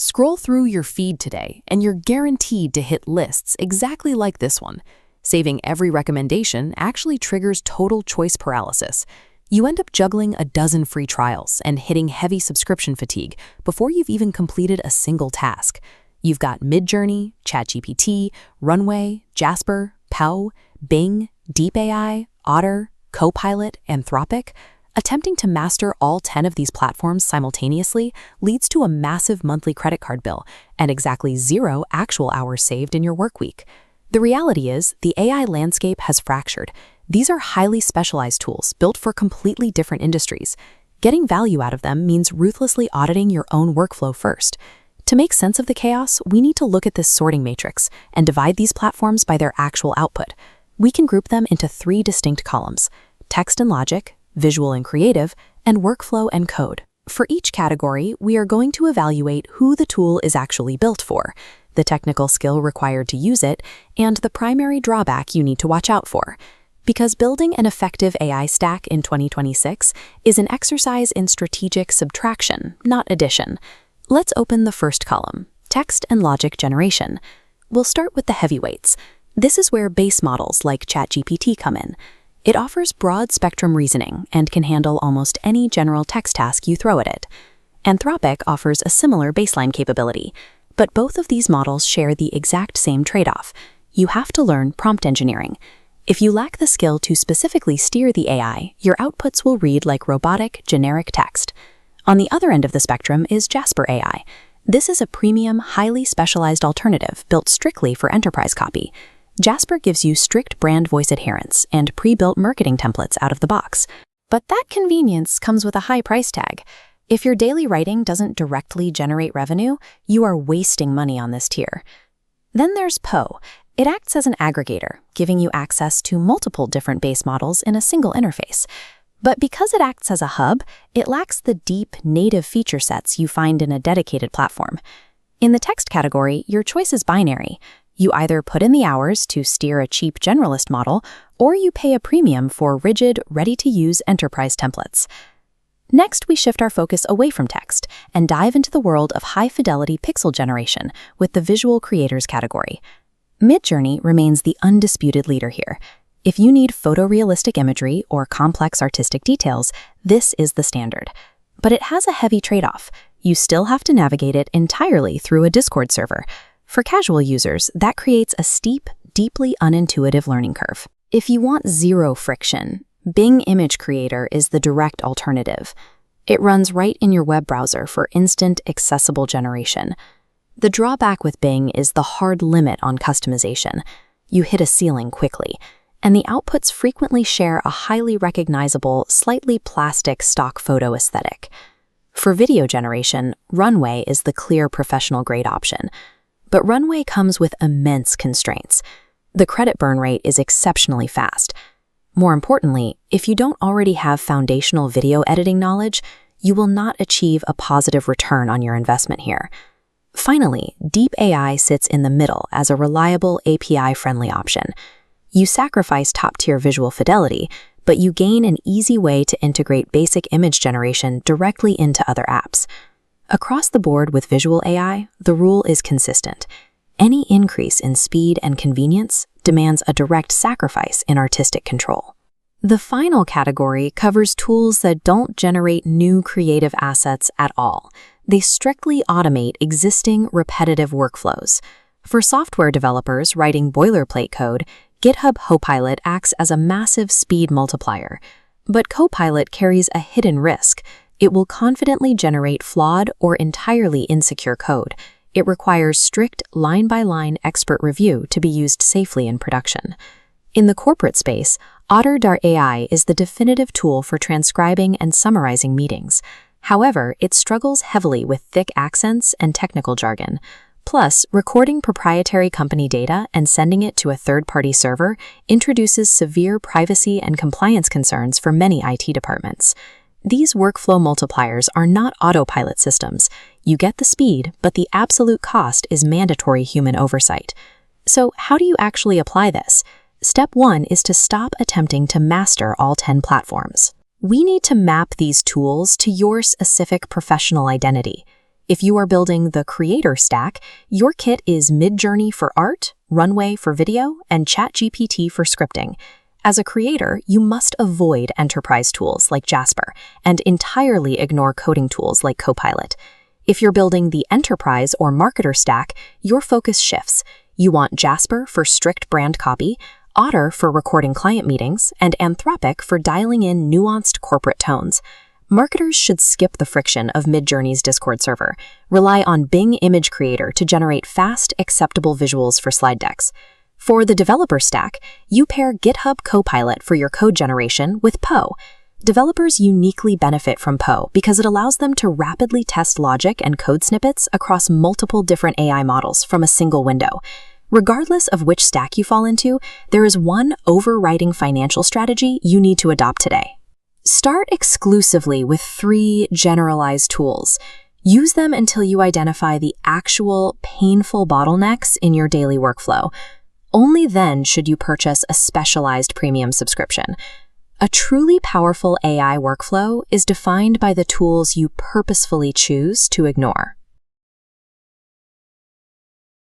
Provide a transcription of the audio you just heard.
Scroll through your feed today, and you're guaranteed to hit lists exactly like this one. Saving every recommendation actually triggers total choice paralysis. You end up juggling a dozen free trials and hitting heavy subscription fatigue before you've even completed a single task. You've got Midjourney, ChatGPT, Runway, Jasper, Pow, Bing, Deep AI, Otter, Copilot, Anthropic. Attempting to master all 10 of these platforms simultaneously leads to a massive monthly credit card bill and exactly 0 actual hours saved in your work week. The reality is, the AI landscape has fractured. These are highly specialized tools built for completely different industries. Getting value out of them means ruthlessly auditing your own workflow first. To make sense of the chaos, we need to look at this sorting matrix and divide these platforms by their actual output. We can group them into 3 distinct columns: text and logic, visual and creative, and workflow and code. For each category, we are going to evaluate who the tool is actually built for, the technical skill required to use it, and the primary drawback you need to watch out for. Because building an effective AI stack in 2026 is an exercise in strategic subtraction, not addition. Let's open the first column, text and logic generation. We'll start with the heavyweights. This is where base models like ChatGPT come in. It offers broad spectrum reasoning and can handle almost any general text task you throw at it. Anthropic offers a similar baseline capability, but both of these models share the exact same trade-off. You have to learn prompt engineering. If you lack the skill to specifically steer the AI, your outputs will read like robotic, generic text. On the other end of the spectrum is Jasper AI. This is a premium, highly specialized alternative built strictly for enterprise copy. Jasper gives you strict brand voice adherence and pre-built marketing templates out of the box. But that convenience comes with a high price tag. If your daily writing doesn't directly generate revenue, you are wasting money on this tier. Then there's Poe. It acts as an aggregator, giving you access to multiple different base models in a single interface. But because it acts as a hub, it lacks the deep, native feature sets you find in a dedicated platform. In the text category, your choice is binary. You either put in the hours to steer a cheap generalist model, or you pay a premium for rigid, ready-to-use enterprise templates. Next, we shift our focus away from text and dive into the world of high-fidelity pixel generation with the visual creators category. Midjourney remains the undisputed leader here. If you need photorealistic imagery or complex artistic details, this is the standard. But it has a heavy trade-off. You still have to navigate it entirely through a Discord server. For casual users, that creates a steep, deeply unintuitive learning curve. If you want 0 friction, Bing Image Creator is the direct alternative. It runs right in your web browser for instant, accessible generation. The drawback with Bing is the hard limit on customization. You hit a ceiling quickly, and the outputs frequently share a highly recognizable, slightly plastic stock photo aesthetic. For video generation, Runway is the clear professional-grade option. But Runway comes with immense constraints. The credit burn rate is exceptionally fast. More importantly, if you don't already have foundational video editing knowledge, you will not achieve a positive return on your investment here. Finally, Deep AI sits in the middle as a reliable API-friendly option. You sacrifice top-tier visual fidelity, but you gain an easy way to integrate basic image generation directly into other apps. Across the board with visual AI, the rule is consistent. Any increase in speed and convenience demands a direct sacrifice in artistic control. The final category covers tools that don't generate new creative assets at all. They strictly automate existing repetitive workflows. For software developers writing boilerplate code, GitHub Copilot acts as a massive speed multiplier. But Copilot carries a hidden risk. It will confidently generate flawed or entirely insecure code. It requires strict line-by-line expert review to be used safely in production. In the corporate space, Otter.ai is the definitive tool for transcribing and summarizing meetings. However, it struggles heavily with thick accents and technical jargon. Plus, recording proprietary company data and sending it to a third-party server introduces severe privacy and compliance concerns for many IT departments. These workflow multipliers are not autopilot systems. You get the speed, but the absolute cost is mandatory human oversight. So how do you actually apply this? Step 1 is to stop attempting to master all 10 platforms. We need to map these tools to your specific professional identity. If you are building the creator stack, your kit is Midjourney for art, Runway for video, and ChatGPT for scripting. As a creator, you must avoid enterprise tools like Jasper and entirely ignore coding tools like Copilot. If you're building the enterprise or marketer stack, your focus shifts. You want Jasper for strict brand copy, Otter for recording client meetings, and Anthropic for dialing in nuanced corporate tones. Marketers should skip the friction of Midjourney's Discord server. Rely on Bing Image Creator to generate fast, acceptable visuals for slide decks. For the developer stack, you pair GitHub Copilot for your code generation with Poe. Developers uniquely benefit from Poe because it allows them to rapidly test logic and code snippets across multiple different AI models from a single window. Regardless of which stack you fall into, there is one overriding financial strategy you need to adopt today. Start exclusively with 3 generalized tools. Use them until you identify the actual painful bottlenecks in your daily workflow. Only then should you purchase a specialized premium subscription. A truly powerful AI workflow is defined by the tools you purposefully choose to ignore.